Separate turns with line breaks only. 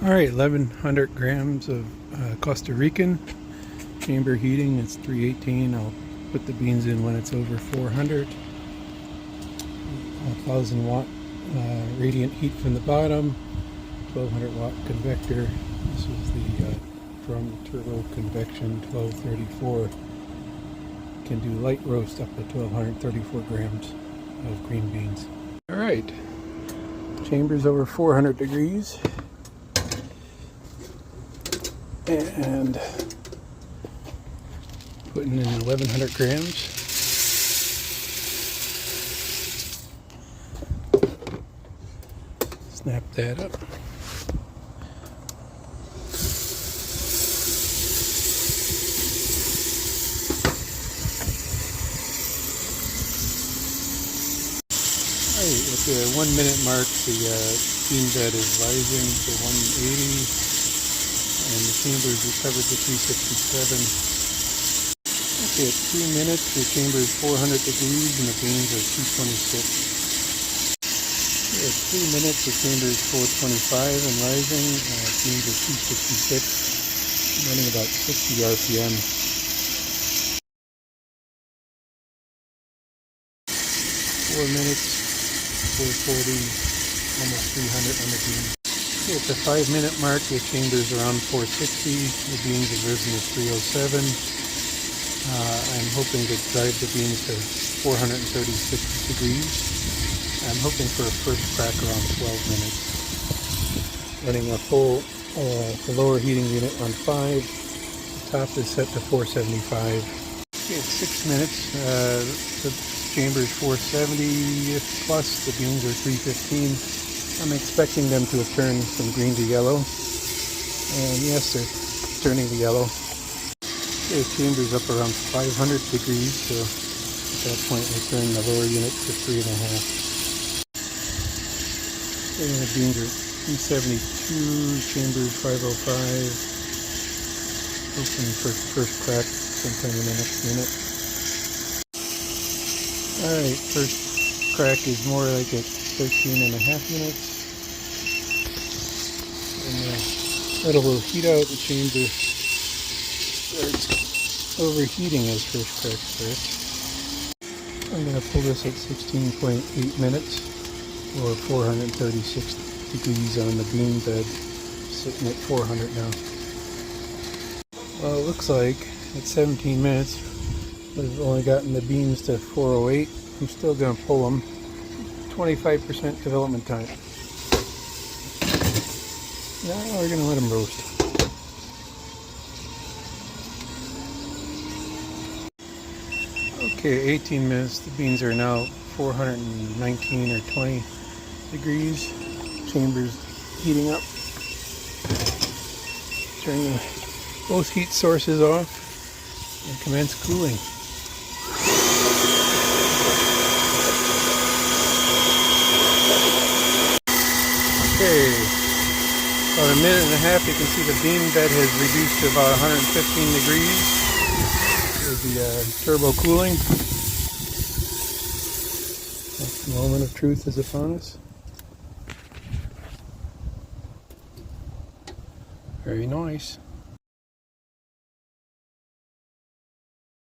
Alright, 1100 grams of CostaRican chamber heating. It's 318. I'll put the beans in when it's over 400. 1000 watt radiant heat from the bottom, 1200 watt convector. This is the drum turbo convection 1234. Can do light roast up to 1234 grams of green beans. Alright, chamber's over 400 degrees. And putting in 1100 grams. Snap that up. Alright, at the 1 minute mark, the bean bed is rising to 180. And the chamber is recovered to 367. Okay, at 2 minutes, the chamber is 400 degrees and the beans are 226. Okay, at 3 minutes, the chamber is 425 and rising. Beans are 266, running about 60 RPM. 4 minutes, 440, almost 300 on the beans. At the 5 minute mark, the chamber is around 460. The beans have risen to 307. I'm hoping to drive the beans to 436 degrees. I'm hoping for a first crack around 12 minutes. Running a full, the lower heating unit on 5. The top is set to 475. Okay, at 6 minutes, the chamber is 470 plus. The beans are 315. I'm expecting them to have turned from green to yellow, and yes, they're turning to yellow. The chamber's up around 500 degrees, so at that point we turn the lower unit to 3.5. And the beans are 372, chamber's 505. Hoping for first crack sometime in the next minute. Alright, first crack is more like at 13.5 minutes. And that will heat out. The chamber starts overheating as first crack starts. I'm going to pull this at 16.8 minutes or 436 degrees on the bean bed, sitting at 400 now. Well, it looks like at 17 minutes we've only gotten the beans to 408. I'm still going to pull them. 25% development time. Now we're going to let them roast. Okay, 18 minutes. The beans are now 419 or 20 degrees. Chamber's heating up. Turn both heat sources off and commence cooling. Okay, about a minute and a half, you can see the bean bed has reduced to about 115 degrees. There's the turbo cooling. The moment of truth is upon us. Very nice.